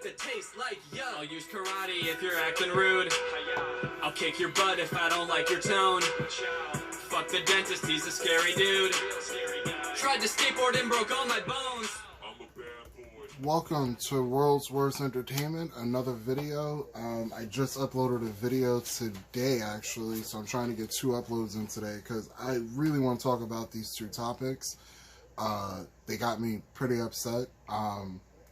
that taste like yuck. I'll use karate if you're acting rude. I'll kick your butt if I don't like your tone. Fuck the dentist, he's a scary dude. Tried to skateboard and broke all my bones. Welcome to Worlds.Worst.Entertainment, another video. I just uploaded a video today, actually, so I'm trying to get 2 uploads in today because I really want to talk about these 2 topics. They got me pretty upset.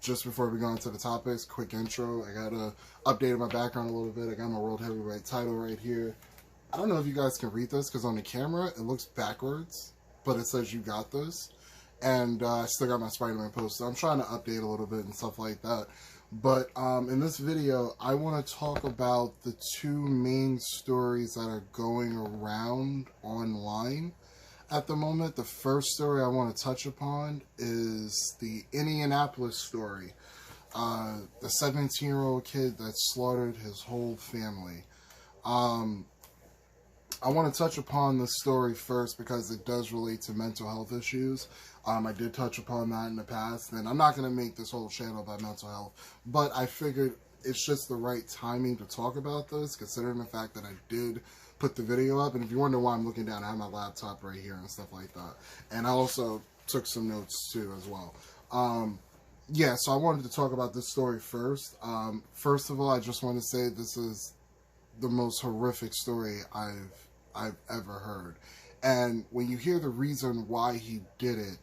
Just before we go into the topics, quick intro. I got to update my background a little bit. I got my World Heavyweight title right here. I don't know if you guys can read this because on the camera it looks backwards, but it says "you got this." And I still got my Spider-Man poster. I'm trying to update a little bit and stuff like that. But in this video, I want to talk about the 2 main stories that are going around online at the moment. The first story I want to touch upon is the Indianapolis story. The 17-year-old kid that slaughtered his whole family. I want to touch upon the story first because it does relate to mental health issues. I did touch upon that in the past, and I'm not going to make this whole channel about mental health, but I figured it's just the right timing to talk about this, considering the fact that I did put the video up. And if you wonder why I'm looking down, I have my laptop right here and stuff like that. And I also took some notes too as well. Yeah, so I wanted to talk about this story first. First of all, I just want to say this is the most horrific story I've ever heard. And when you hear the reason why he did it,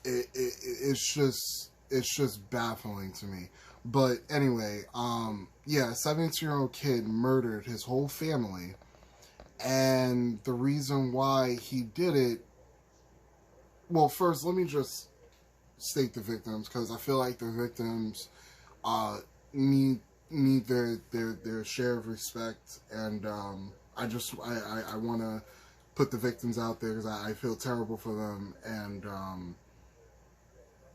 it's just baffling to me. But anyway, yeah, a 17-year-old kid murdered his whole family, and the reason why he did it, well, first let me just state the victims, because I feel like the victims need their share of respect, and I want to put the victims out there because I feel terrible for them, and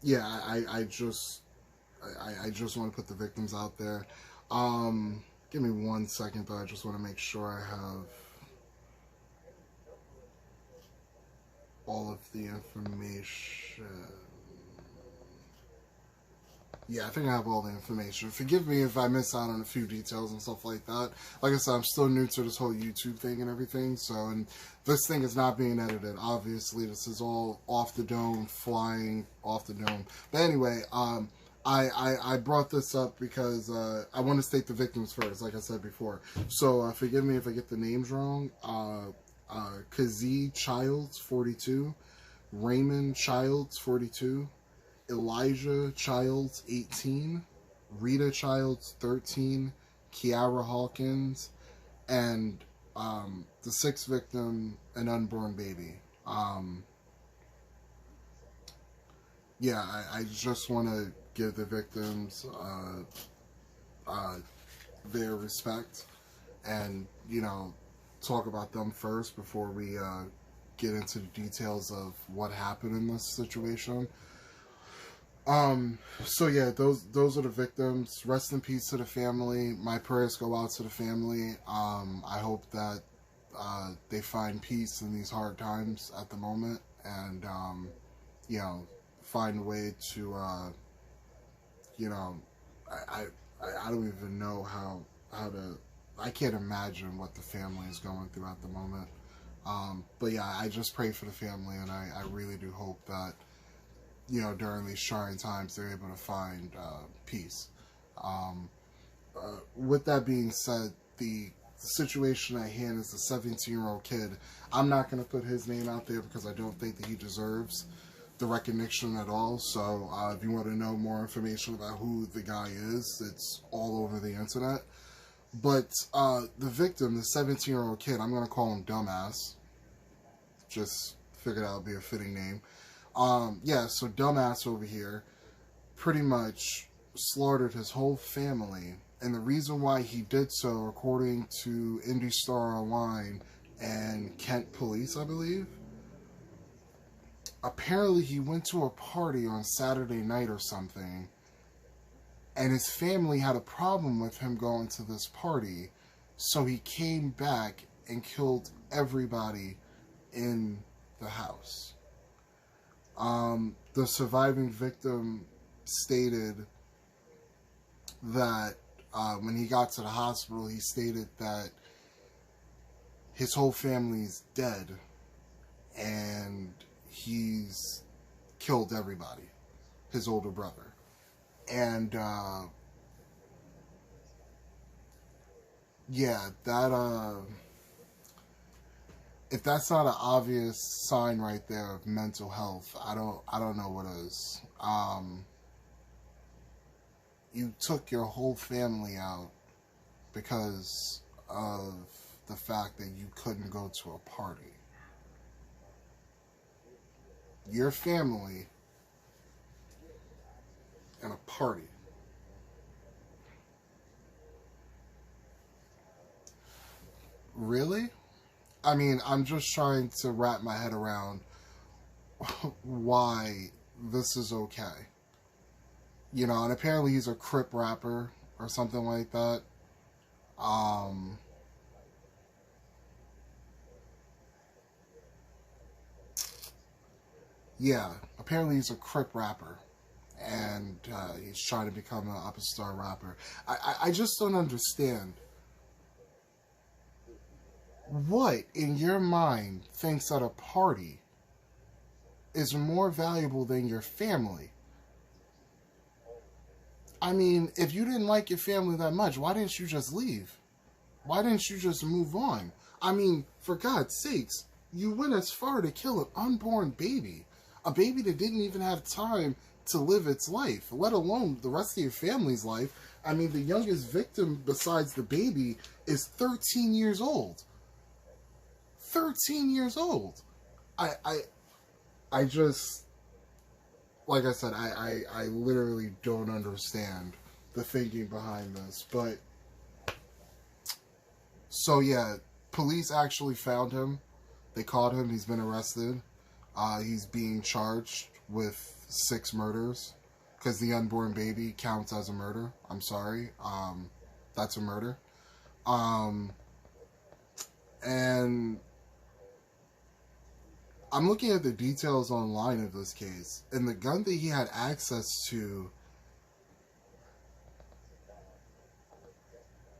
yeah, I just want to put the victims out there. Give me 1 second though. I just want to make sure I have all of the information. Yeah, I think I have all the information. Forgive me if I miss out on a few details and stuff like that. Like I said, I'm still new to this whole YouTube thing and everything, so, and this thing is not being edited, obviously. This is all off the dome, flying off the dome. But anyway, I brought this up because I want to state the victims first, like I said before. So, forgive me if I get the names wrong. Kazee Childs, 42. Raymond Childs, 42. Elijah Childs, 18, Rita Childs, 13, Kiara Hawkins, and the 6th victim, an unborn baby. Yeah, I just want to give the victims their respect, and, you know, talk about them first before we get into the details of what happened in this situation. So yeah, those are the victims. Rest in peace to the family. My prayers go out to the family. I hope that they find peace in these hard times at the moment, and you know, find a way to you know, I don't even know how to, I can't imagine what the family is going through at the moment. But yeah, I just pray for the family, and I really do hope that, you know, during these trying times, they're able to find peace. With that being said, the situation at hand is the 17-year-old kid. I'm not going to put his name out there because I don't think that he deserves the recognition at all. So if you want to know more information about who the guy is, it's all over the internet. But the victim, the 17-year-old kid, I'm going to call him Dumbass. Just figured that would be a fitting name. Yeah, so Dumbass over here pretty much slaughtered his whole family, and the reason why he did so, according to IndyStar Online and Kent Police, I believe, apparently he went to a party on Saturday night or something, and his family had a problem with him going to this party, so he came back and killed everybody in the house. The surviving victim stated that when he got to the hospital, he stated that his whole family's dead and he's killed everybody, his older brother. And yeah, that if that's not an obvious sign right there of mental health, I don't know what is. You took your whole family out because of the fact that you couldn't go to a party. Your family and a party. Really? I mean, I'm just trying to wrap my head around why this is okay. You know, and apparently he's a Crip rapper or something like that. Um, yeah, apparently he's a Crip rapper. And he's trying to become an upstar rapper. I just don't understand. What, in your mind, thinks that a party is more valuable than your family? I mean, if you didn't like your family that much, why didn't you just leave? Why didn't you just move on? I mean, for God's sakes, you went as far to kill an unborn baby. A baby that didn't even have time to live its life, let alone the rest of your family's life. I mean, the youngest victim besides the baby is 13 years old. 13 years old. I just, like I said, I literally don't understand the thinking behind this. But, so yeah, police actually found him. They caught him. He's been arrested. He's being charged with 6 murders. Because the unborn baby counts as a murder. I'm sorry. That's a murder. And I'm looking at the details online of this case, and the gun that he had access to,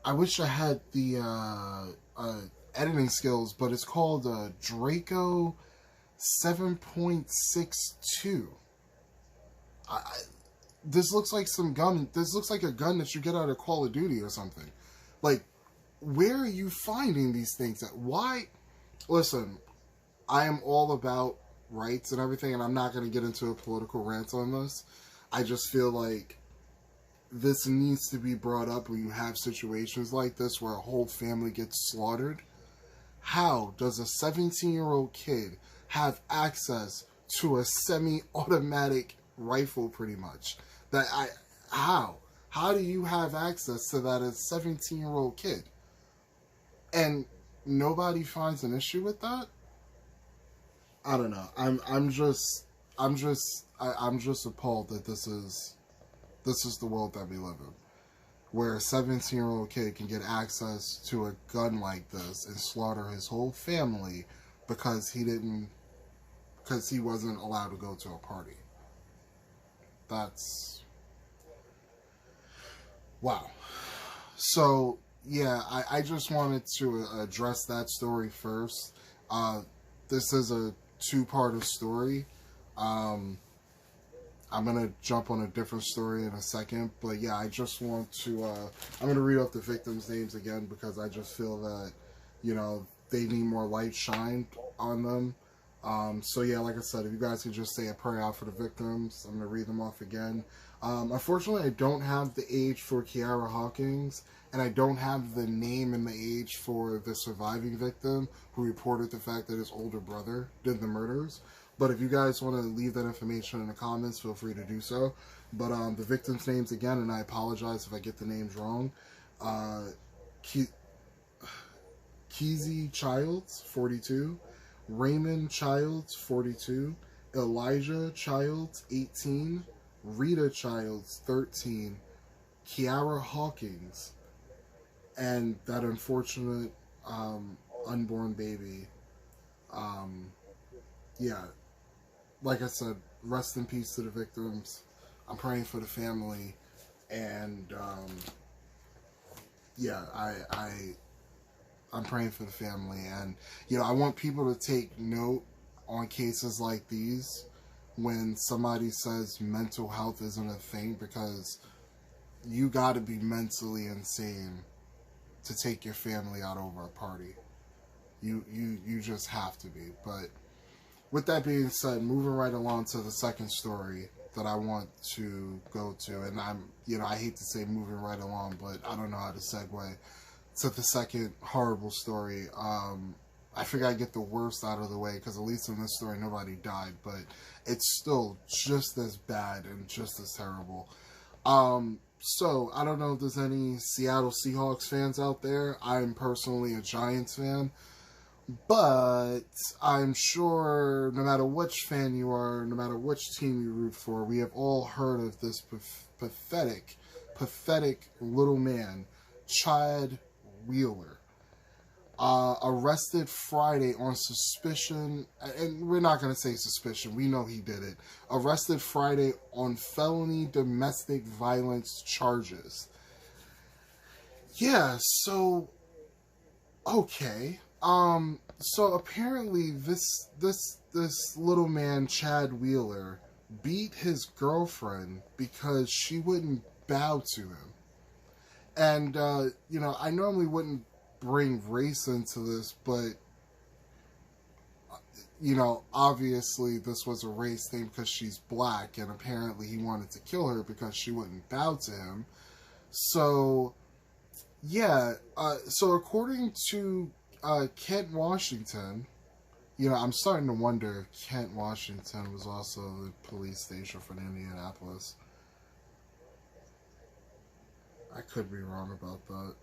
I wish I had the editing skills, but it's called a Draco 7.62. This looks like some gun. This looks like a gun that you get out of Call of Duty or something. Like, where are you finding these things at? Why? Listen, I am all about rights and everything, and I'm not going to get into a political rant on this. I just feel like this needs to be brought up when you have situations like this where a whole family gets slaughtered. How does a 17-year-old kid have access to a semi-automatic rifle, pretty much? How do you have access to that as a 17-year-old kid? And nobody finds an issue with that? I don't know. I'm just appalled that this is the world that we live in, where a 17-year-old kid can get access to a gun like this and slaughter his whole family because he wasn't allowed to go to a party. That's wow. So yeah, I just wanted to address that story first. This is a 2-part story. I'm going to jump on a different story in a second. But yeah, I just want to, I'm going to read off the victims' names again because I just feel that, you know, they need more light shined on them. So yeah, like I said, if you guys could just say a prayer out for the victims, I'm going to read them off again. Unfortunately, I don't have the age for Kiara Hawkins, and I don't have the name and the age for the surviving victim who reported the fact that his older brother did the murders. But if you guys want to leave that information in the comments, feel free to do so. But the victims' names again, and I apologize if I get the names wrong. Keezy Childs, 42. Raymond Childs, 42. Elijah Childs, 18. Rita Childs, 13. Kiara Hawkins, and that unfortunate unborn baby. Yeah, like I said, rest in peace to the victims. I'm praying for the family, And yeah, I'm praying for the family, and I want people to take note on cases like these when somebody says mental health isn't a thing, because you got to be mentally insane to take your family out over a party. You just have to be. But with that being said, moving right along to the second story that I want to go to, and I hate to say moving right along, but I don't know how to segue to the second horrible story. I figure I get the worst out of the way, because at least in this story nobody died, but it's still just as bad and just as terrible. So I don't know if there's any Seattle Seahawks fans out there. I'm personally a Giants fan, but I'm sure no matter which fan you are, no matter which team you root for, we have all heard of this pathetic little man, Chad Wheeler. Arrested Friday on suspicion, and we're not going to say suspicion, we know he did it. Arrested Friday on felony domestic violence charges. Yeah, so, okay. So apparently this little man, Chad Wheeler, beat his girlfriend because she wouldn't bow to him. And, I normally wouldn't bring race into this, but, obviously this was a race thing because she's black, and apparently he wanted to kill her because she wouldn't bow to him. So, yeah, so according to Kent, Washington, I'm starting to wonder if Kent, Washington was also the police station for Indianapolis. I could be wrong about that.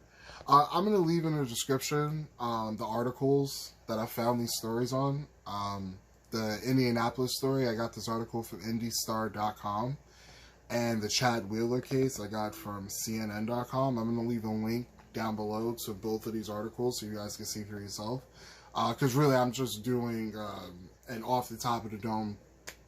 I'm going to leave in the description the articles that I found these stories on. The Indianapolis story, I got this article from IndyStar.com. And the Chad Wheeler case I got from CNN.com. I'm going to leave a link down below to both of these articles so you guys can see for yourself. Because really, I'm just doing an off-the-top-of-the-dome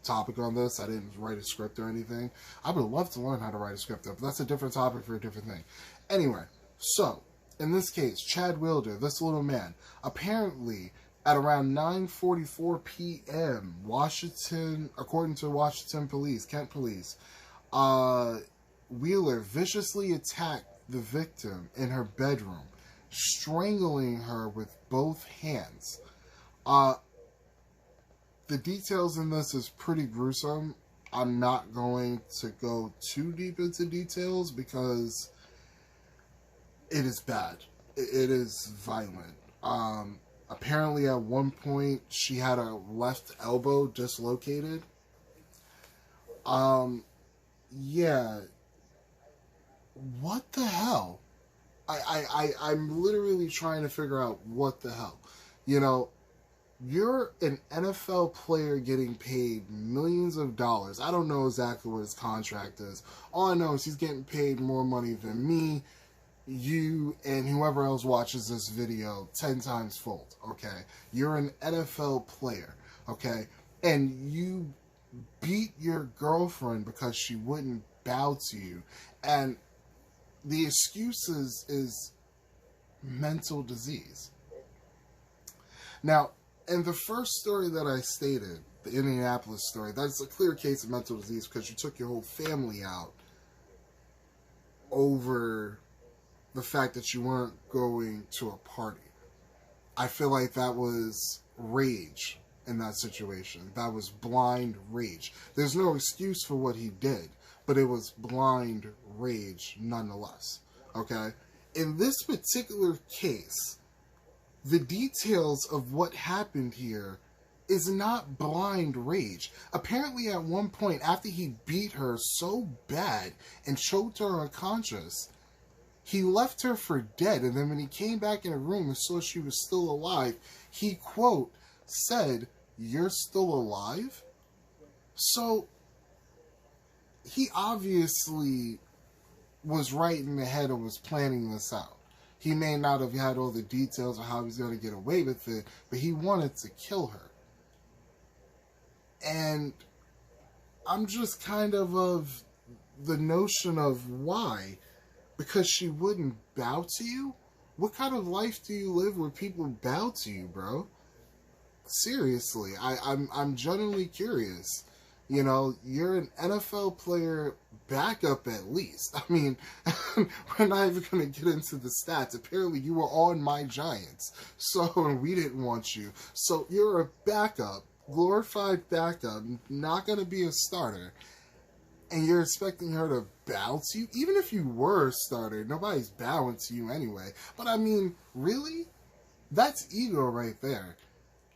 topic on this. I didn't write a script or anything. I would love to learn how to write a script, but that's a different topic for a different thing. Anyway, so, in this case, Chad Wheeler, this little man, apparently at around 9:44 p.m., Washington, according to Washington police, Kent police, Wheeler viciously attacked the victim in her bedroom, strangling her with both hands. The details in this is pretty gruesome. I'm not going to go too deep into details because it is bad. It is violent. Apparently at one point she had her left elbow dislocated. Yeah. What the hell? I'm literally trying to figure out what the hell. You're an NFL player getting paid millions of dollars. I don't know exactly what his contract is. All I know is he's getting paid more money than me, you, and whoever else watches this video 10 times fold, okay? You're an NFL player, okay? And you beat your girlfriend because she wouldn't bow to you. And the excuse is mental disease. Now, in the first story that I stated, the Indianapolis story, that's a clear case of mental disease because you took your whole family out over the fact that you weren't going to a party. I feel like that was rage in that situation. That was blind rage. There's no excuse for what he did, but it was blind rage nonetheless. Okay? In this particular case, the details of what happened here is not blind rage. Apparently at one point, after he beat her so bad and choked her unconscious, he left her for dead. And then when he came back in the room and saw she was still alive, he, quote, said, "You're still alive?" So, he obviously was right in the head and was planning this out. He may not have had all the details of how he was going to get away with it, but he wanted to kill her. And I'm just kind of the notion of why, because she wouldn't bow to you. What kind of life do you live where people bow to you, bro? Seriously, I'm genuinely curious. You know, you're an NFL player backup at least. I mean, we're not even going to get into the stats. Apparently, you were on my Giants, so and we didn't want you. So you're a backup, glorified backup, not going to be a starter, and you're expecting her to bow to you? Even if you were a starter, nobody's bowing to you anyway. But I mean, really? That's ego right there.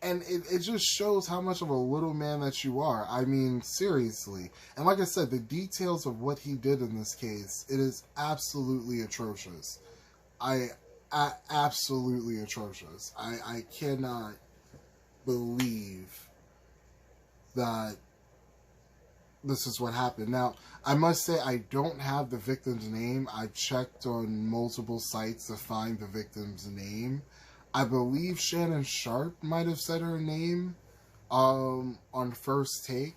And it just shows how much of a little man that you are. I mean, seriously. And like I said, the details of what he did in this case, it is absolutely atrocious. Absolutely atrocious. I cannot believe that this is what happened. Now, I must say I don't have the victim's name. I checked on multiple sites to find the victim's name. I believe Shannon Sharp might have said her name on First Take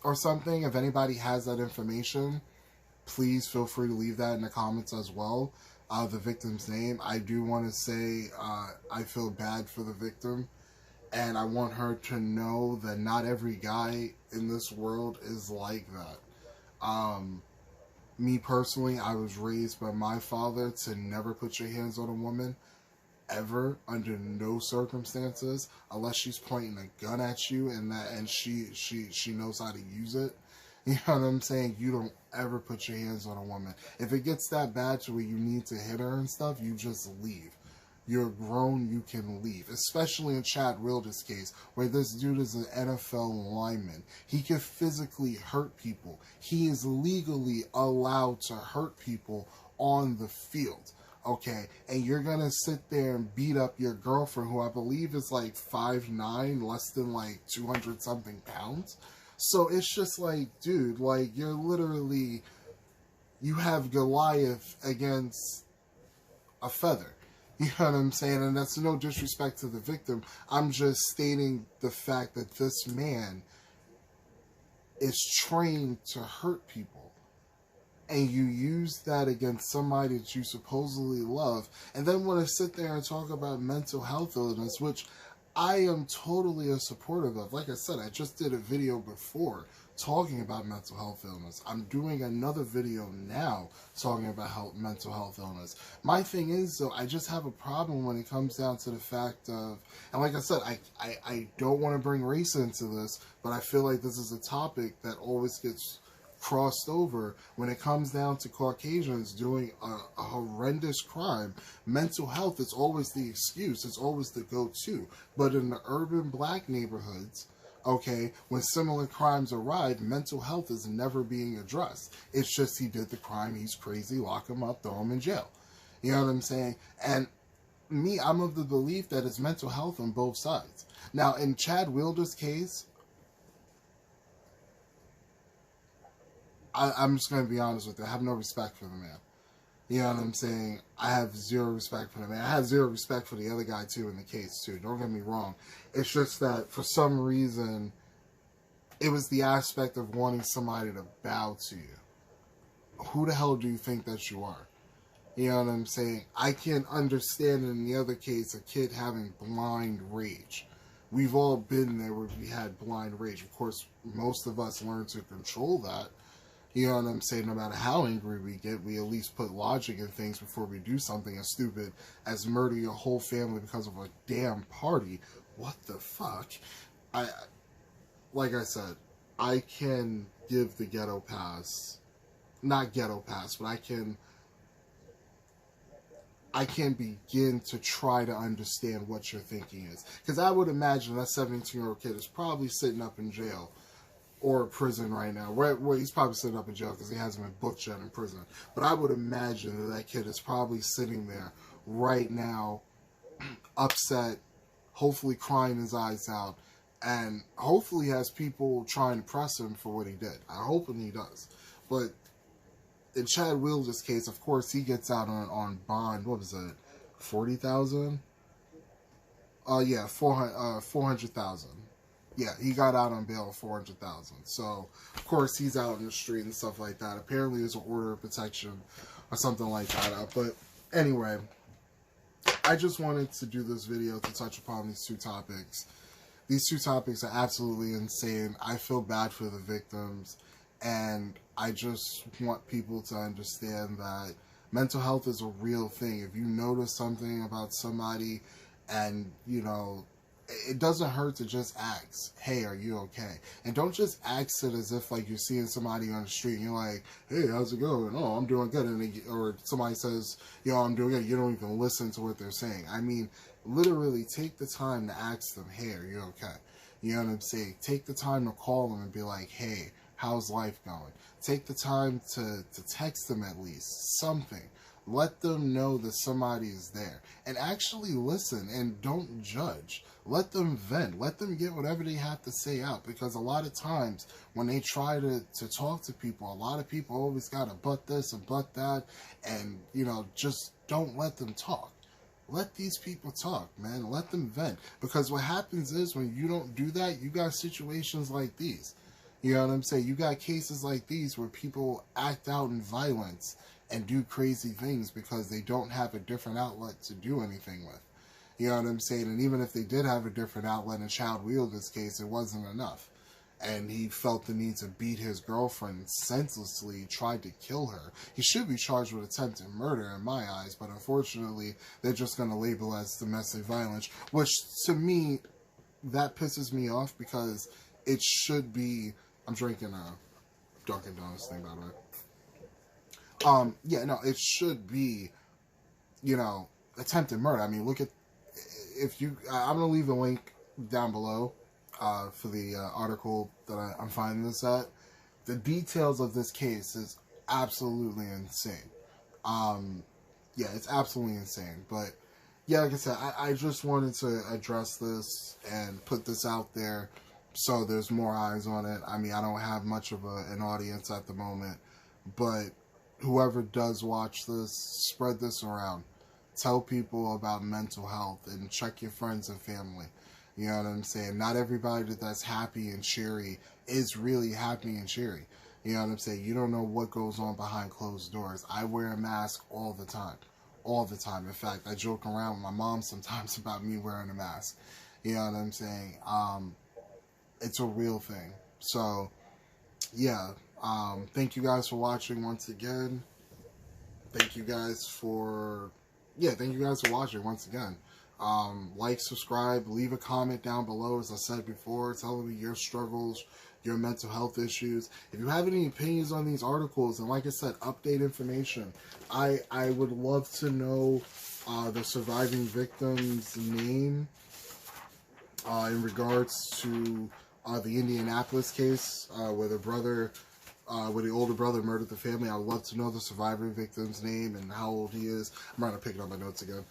or something. If anybody has that information, please feel free to leave that in the comments as well. The victim's name. I do want to say I feel bad for the victim, and I want her to know that not every guy in this world is like that. Me personally, I was raised by my father to never put your hands on a woman. Ever, under no circumstances, unless she's pointing a gun at you and she knows how to use it. You know what I'm saying? You don't ever put your hands on a woman. If it gets that bad to where you need to hit her and stuff, you just leave. You're grown, you can leave. Especially in Chad Wilder's case, where this dude is an NFL lineman. He can physically hurt people. He is legally allowed to hurt people on the field. Okay, and you're gonna sit there and beat up your girlfriend, who I believe is like 5'9", less than like 200 something pounds. So it's just like, dude, like you're literally, you have Goliath against a feather. You know what I'm saying? And that's no disrespect to the victim. I'm just stating the fact that this man is trained to hurt people. And you use that against somebody that you supposedly love, and then want to sit there and talk about mental health illness, which I am totally a supportive of. Like I said, I just did a video before talking about mental health illness. I'm doing another video now talking about mental health illness. My thing is, though, I just have a problem when it comes down to the fact of, and like I said, I don't want to bring race into this, but I feel like this is a topic that always gets crossed over when it comes down to Caucasians doing a horrendous crime. Mental health is always the excuse, it's always the go-to. But in the urban black neighborhoods, okay, when similar crimes arrive, mental health is never being addressed. It's just, he did the crime, he's crazy, lock him up, throw him in jail. You know what I'm saying? And me, I'm of the belief that it's mental health on both sides. Now, in Chad Wilder's case, I'm just going to be honest with you. I have no respect for the man. You know what I'm saying? I have zero respect for the man. I have zero respect for the other guy, too, in the case, too. Don't get me wrong. It's just that, for some reason, it was the aspect of wanting somebody to bow to you. Who the hell do you think that you are? You know what I'm saying? I can understand in the other case a kid having blind rage. We've all been there where we had blind rage. Of course, most of us learn to control that. You know what I'm saying? No matter how angry we get, we at least put logic in things before we do something as stupid as murder your whole family because of a damn party. What the fuck? Like I said, I can give the ghetto pass. Not ghetto pass, but I can begin to try to understand what your thinking is. Because I would imagine that 17-year-old kid is probably sitting up in jail or prison right now. Where he's probably sitting up in jail because he hasn't been booked yet in prison. But I would imagine that kid is probably sitting there right now, upset, hopefully crying his eyes out, and hopefully has people trying to press him for what he did. I'm hoping he does. But in Chad Wilder's case, of course, he gets out on bond. What was it? 40,000? Yeah, 400,000. Yeah, he got out on bail of $400,000. So, of course, he's out in the street and stuff like that. Apparently, there's an order of protection or something like that. But anyway, I just wanted to do this video to touch upon these two topics. These two topics are absolutely insane. I feel bad for the victims, and I just want people to understand that mental health is a real thing. If you notice something about somebody and, you know, it doesn't hurt to just ask, hey, are you okay? And don't just ask it as if, like, you're seeing somebody on the street and you're like, hey, how's it going? Oh, I'm doing good. And or somebody says, yo, I'm doing good. You don't even listen to what they're saying. I mean, literally take the time to ask them, hey, are you okay? You know what I'm saying? Take the time to call them and be like, hey, how's life going? Take the time to text them at least, something. Let them know that somebody is there. And actually listen and don't judge. Let them vent. Let them get whatever they have to say out. Because a lot of times when they try to talk to people, a lot of people always got to butt this and butt that. And, you know, just don't let them talk. Let these people talk, man. Let them vent. Because what happens is when you don't do that, you got situations like these. You know what I'm saying? You got cases like these where people act out in violence and do crazy things because they don't have a different outlet to do anything with. You know what I'm saying? And even if they did have a different outlet in Child Wielder's case, it wasn't enough. And he felt the need to beat his girlfriend senselessly, tried to kill her. He should be charged with attempted murder in my eyes, but unfortunately, they're just going to label as domestic violence, which to me, that pisses me off because it should be... I'm drinking a Dunkin' Donuts thing, by the way. Yeah, no, it should be, you know, attempted murder. I mean, look at, if you, I'm going to leave a link down below for the article that I'm finding this at. The details of this case is absolutely insane. Yeah, it's absolutely insane. But, yeah, like I said, I just wanted to address this and put this out there so there's more eyes on it. I mean, I don't have much of an audience at the moment, but whoever does watch this, spread this around. Tell people about mental health and check your friends and family. You know what I'm saying? Not everybody that's happy and cheery is really happy and cheery. You know what I'm saying? You don't know what goes on behind closed doors. I wear a mask all the time. All the time. In fact, I joke around with my mom sometimes about me wearing a mask. You know what I'm saying? It's a real thing. So, yeah. Thank you guys for watching once again. Thank you guys for watching once again. Like, subscribe, leave a comment down below, as I said before. Tell me your struggles, your mental health issues. If you have any opinions on these articles, and like I said, update information. I would love to know the surviving victim's name in regards to the Indianapolis case where the older brother murdered the family. I would love to know the survivor victim's name and how old he is. I'm trying to pick it up my notes again.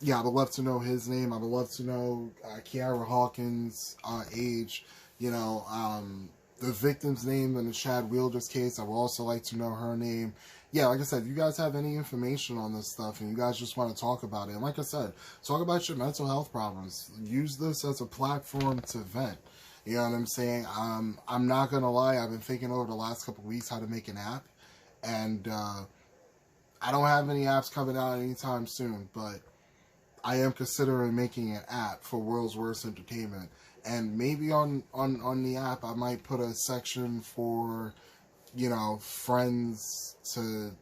Yeah, I would love to know his name. I would love to know Kiara Hawkins' age. You know, the victim's name in the Chad Wielder's case. I would also like to know her name. Yeah, like I said, if you guys have any information on this stuff and you guys just want to talk about it, and like I said, talk about your mental health problems. Use this as a platform to vent. You know what I'm saying? I'm not going to lie. I've been thinking over the last couple of weeks how to make an app. And I don't have any apps coming out anytime soon. But I am considering making an app for Worlds.Worst.Entertainment. And maybe on the app, I might put a section for, you know, friends to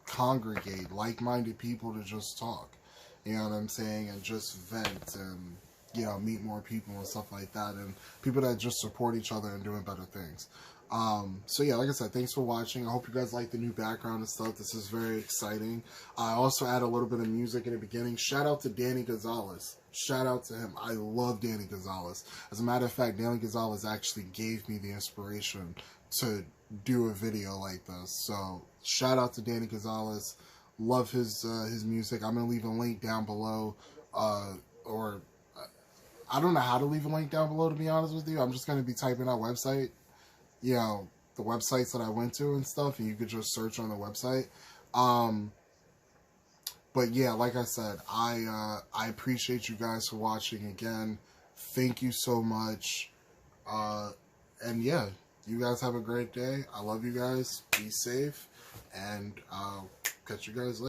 congregate. Like-minded people to just talk. You know what I'm saying? And just vent and, you know, meet more people and stuff like that, and people that just support each other and doing better things. So yeah, like I said, thanks for watching. I hope you guys like the new background and stuff. This is very exciting. I also add a little bit of music in the beginning. Shout out to Danny Gonzalez. Shout out to him. I love Danny Gonzalez. As a matter of fact, Danny Gonzalez actually gave me the inspiration to do a video like this. So shout out to Danny Gonzalez. Love his music. I'm gonna leave a link down below, or I don't know how to leave a link down below, to be honest with you. I'm just going to be typing out website, you know, the websites that I went to and stuff, and you could just search on the website. But yeah, like I said, I appreciate you guys for watching again. Thank you so much. And yeah, you guys have a great day. I love you guys. Be safe. And I'll catch you guys later.